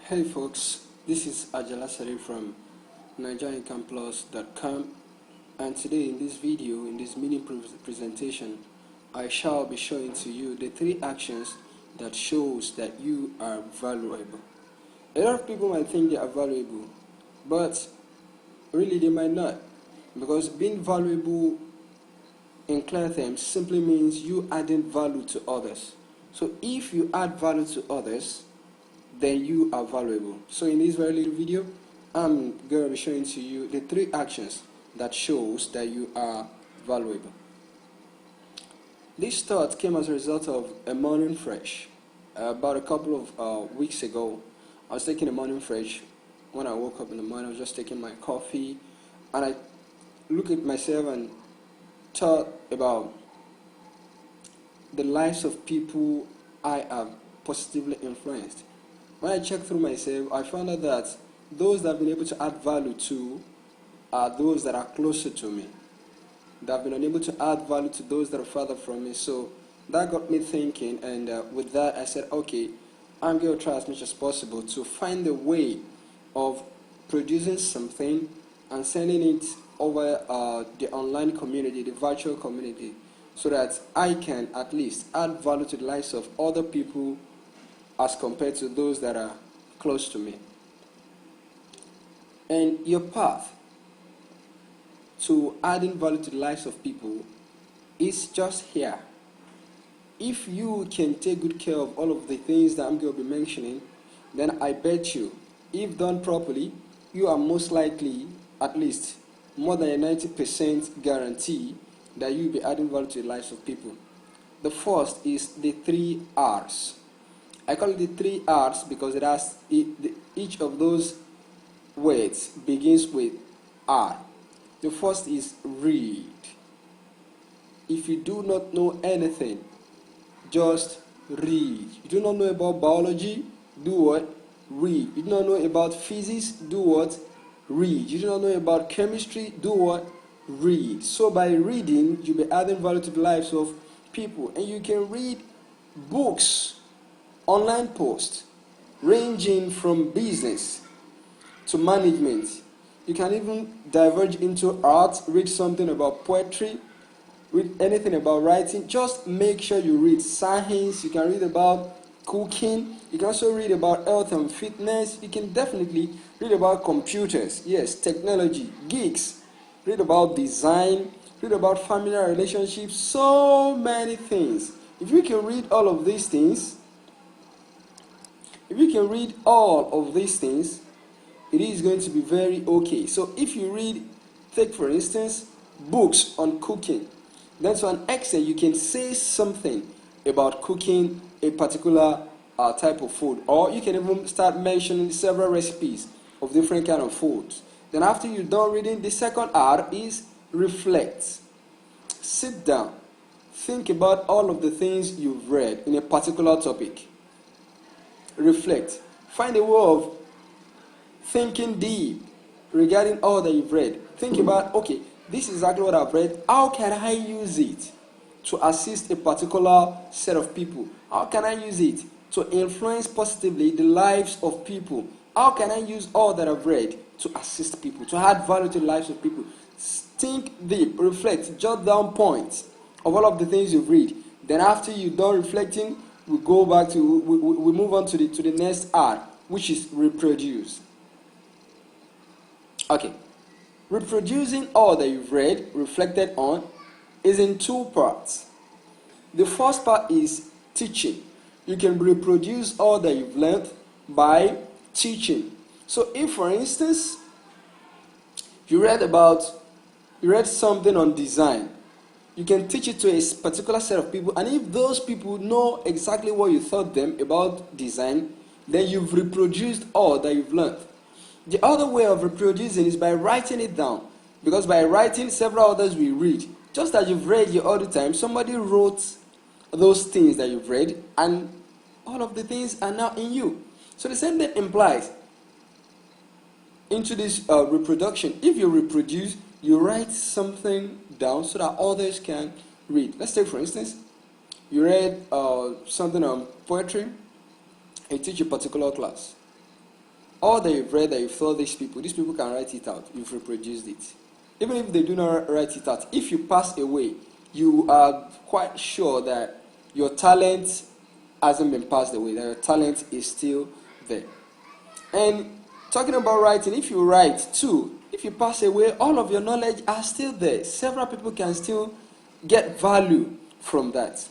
Hey folks, this is Ajala Sari from NigerianCamPlus.com, and today in this video, in this mini presentation, I shall be showing to you the 3 actions that shows that you are valuable. A lot of people might think they are valuable, but really they might not, because being valuable in clear terms simply means you adding value to others. So if you add value to others, then you are valuable. So in this very little video, I'm going to be showing to you the 3 actions that shows that you are valuable. This thought came as a result of a morning fresh. About a couple of weeks ago, I was taking a morning fresh. When I woke up in the morning, I was just taking my coffee, and I looked at myself and thought about the lives of people I have positively influenced. When I checked through myself, I found out that those that I've been able to add value to are those that are closer to me. That I've been unable to add value to those that are further from me. So that got me thinking, and with that I said, okay, I'm going to try as much as possible to find a way of producing something and sending it over the online community, the virtual community, so that I can at least add value to the lives of other people as compared to those that are close to me. And your path to adding value to the lives of people is just here. If you can take good care of all of the things that I'm going to be mentioning, then I bet you, if done properly, you are most likely, at least more than a 90% guarantee that you'll be adding value to the lives of people. The first is the 3 R's. I call it the 3 R's because each of those words begins with R. The first is read. If you do not know anything, just read. You do not know about biology, do what? Read. You do not know about physics, do what? Read. You do not know about chemistry, do what? Read. So by reading, you'll be adding value to the lives of people. And you can read books, online posts, ranging from business to management. You can even diverge into art, read something about poetry, read anything about writing. Just make sure you read science. You can read about cooking. You can also read about health and fitness. You can definitely read about computers, yes, technology, geeks. Read about design, read about family relationships, so many things. If you can read all of these things, it is going to be very okay. So if you read, take for instance, books on cooking, then to an extent you can say something about cooking a particular type of food, or you can even start mentioning several recipes of different kind of foods. Then after you're done reading, the second R is reflect. Sit down, think about all of the things you've read in a particular topic. Reflect. Find a way of thinking deep regarding all that you've read. Think about, okay, this is exactly what I've read. How can I use it to assist a particular set of people? How can I use it to influence positively the lives of people? How can I use all that I've read to assist people, to add value to the lives of people? Think deep, reflect, jot down points of all of the things you've read. Then after you're done reflecting, we go back to, we move on to the next R, which is reproduce. Okay, reproducing all that you've read, reflected on, is in 2 parts. The first part is teaching. You can reproduce all that you've learned by teaching. So if, for instance, you read something on design, you can teach it to a particular set of people, and if those people know exactly what you taught them about design, then you've reproduced all that you've learned. The other way of reproducing is by writing it down, because by writing, several others will read. Just as you've read here all the time, somebody wrote those things that you've read, and all of the things are now in you. So the same thing implies into this reproduction. If you reproduce, you write something down so that others can read. Let's take for instance, you read something on poetry, and you teach a particular class. all that you've read, that you've thought these people can write it out. You've reproduced it. Even if they do not write it out, if you pass away, you are quite sure that your talent hasn't been passed away, that your talent is still there. And talking about writing, if you write too, if you pass away, all of your knowledge are still there. Several people can still get value from that.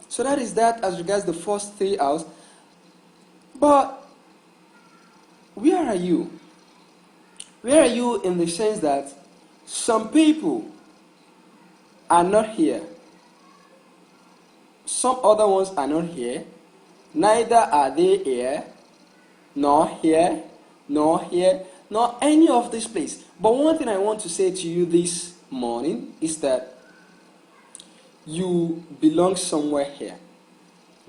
So that is that as regards the first 3 hours. But where are you? Where are you in the sense that some people are not here? Some other ones are not here. Neither are they here, nor here, nor here, nor any of this place. But one thing I want to say to you this morning is that you belong somewhere here.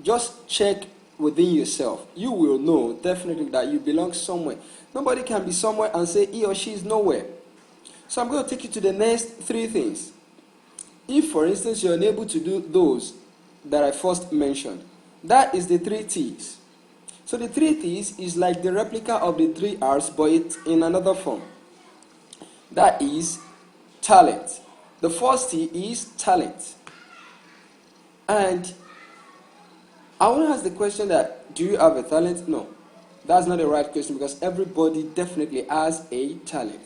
Just check within yourself. You will know definitely that you belong somewhere. Nobody can be somewhere and say he or she is nowhere. So I'm going to take you to the next 3 things. If, for instance, you're unable to do those that I first mentioned, that is the 3 T's. So the 3 T's is like the replica of the 3 R's, but it's in another form. That is talent. The first T is talent. And I want to ask the question that, do you have a talent? No. That's not the right question, because everybody definitely has a talent.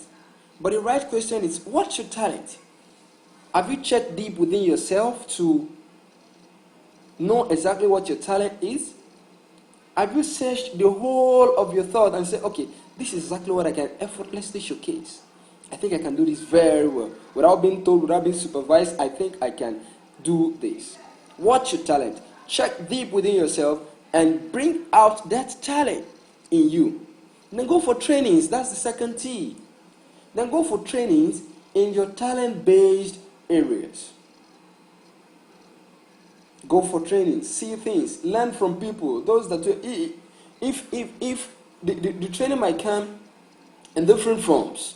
But the right question is, what's your talent? Have you checked deep within yourself to know exactly what your talent is? Have you searched the whole of your thought and said, okay, this is exactly what I can effortlessly showcase. I think I can do this very well. Without being told, without being supervised, I think I can do this. What's your talent? Check deep within yourself and bring out that talent in you. And then go for trainings. That's the second T. Then go for trainings in your talent-based areas. Go for trainings, see things, learn from people. Those that if the training might come in different forms.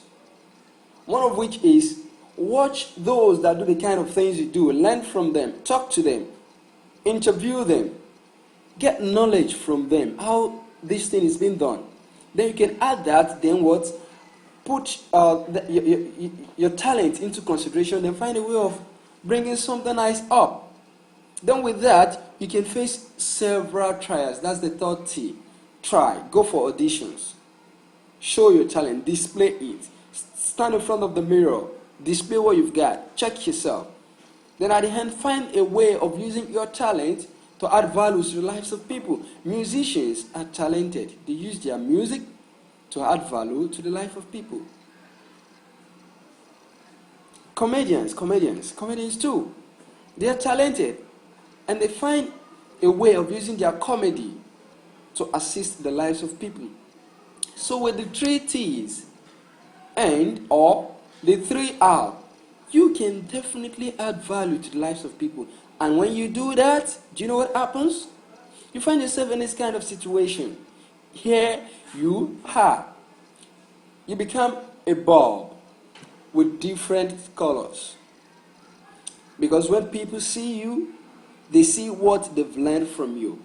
One of which is watch those that do the kind of things you do, learn from them, talk to them, interview them, get knowledge from them, how this thing is being done. Then you can add that, then what? Put your talent into consideration, then find a way of bringing something nice up. Then with that, you can face several trials. That's the third T. Try. Go for auditions. Show your talent. Display it. Stand in front of the mirror. Display what you've got. Check yourself. Then at the end, find a way of using your talent to add value to the lives of people. Musicians are talented. They use their music to add value to the life of people. Comedians too. They are talented. And they find a way of using their comedy to assist the lives of people. So with the 3 T's and or the 3 R, you can definitely add value to the lives of people. And when you do that, do you know what happens? You find yourself in this kind of situation. Here you are. You become a bulb with different colors. Because when people see you, they see what they've learned from you.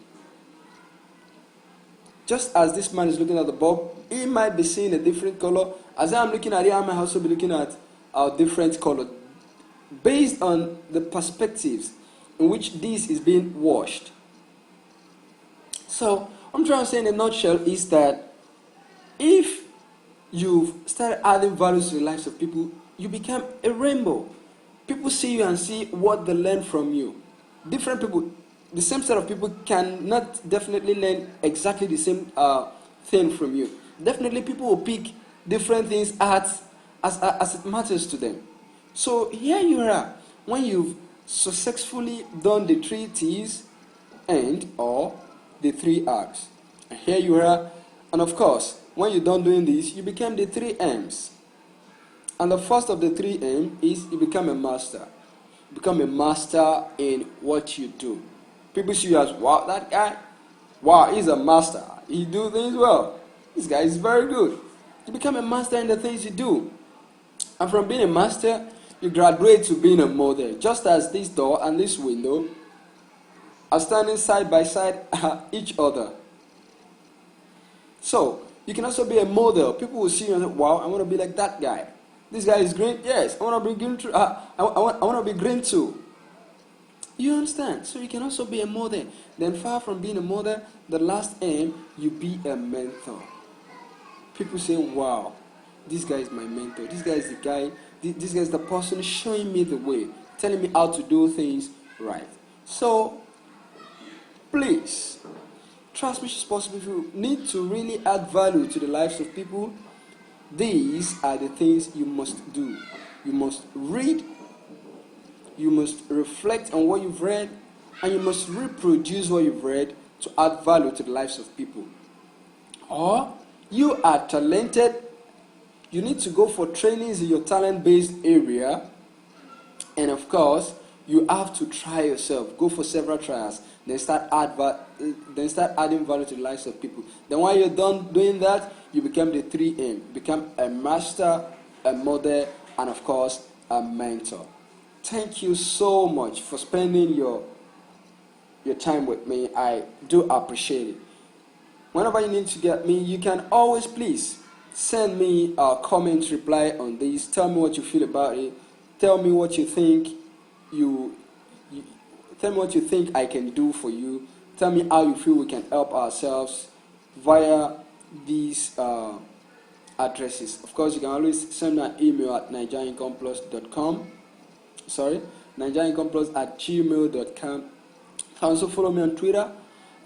Just as this man is looking at the bulb, he might be seeing a different color. As I'm looking at it, I might also be looking at a different color. Based on the perspectives in which this is being washed. So, what I'm trying to say in a nutshell is that if you've started adding values to the lives of people, you become a rainbow. People see you and see what they learn from you. Different people, the same set of people cannot definitely learn exactly the same thing from you. Definitely people will pick different things as it matters to them. So here you are, when you've successfully done the 3 T's and or the 3 R's. And here you are, and of course, when you're done doing this, you become the 3 M's. And the first of the 3 M's is you become a master. You become a master in what you do. People see you as, wow, that guy, wow, he's a master. He do things well. This guy is very good. You become a master in the things you do. And from being a master, you graduate to being a model. Just as this door and this window are standing side by side each other. So, You can also be a model. People will see you and say, wow, I want to be like that guy. This guy is green. Yes, I want to be green too. I want to be green too. You understand? So you can also be a model. Then far from being a model, the last aim, you be a mentor. People say, wow, this guy is my mentor. This guy is the guy, this guy is the person showing me the way, telling me how to do things right. So, please, transmission is possible. If you need to really add value to the lives of people, these are the things you must do. You must read, you must reflect on what you've read, and you must reproduce what you've read to add value to the lives of people. Or you are talented, you need to go for trainings in your talent-based area, and of course, you have to try yourself. Go for several trials, then start adding value to the lives of people. Then when you're done doing that, you become the 3M. Become a master, a model, and of course, a mentor. Thank you so much for spending your time with me. I do appreciate it. Whenever you need to get me, you can always please send me a comment reply on this. Tell me what you feel about it. Tell me what you think tell me what you think I can do for you. Tell me how you feel we can help ourselves via these addresses. Of course, you can always send me an email at nigeriaincomeplus.com. nigeriaincomeplus@gmail.com. You can also follow me on Twitter,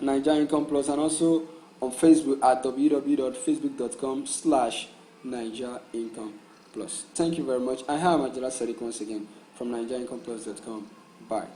nigeriaincomeplus, and also on Facebook at www.facebook.com/nigeriaincomeplus. Thank you very much. I am Ajala Sadiq once again from nigeriaincomeplus.com. Bye.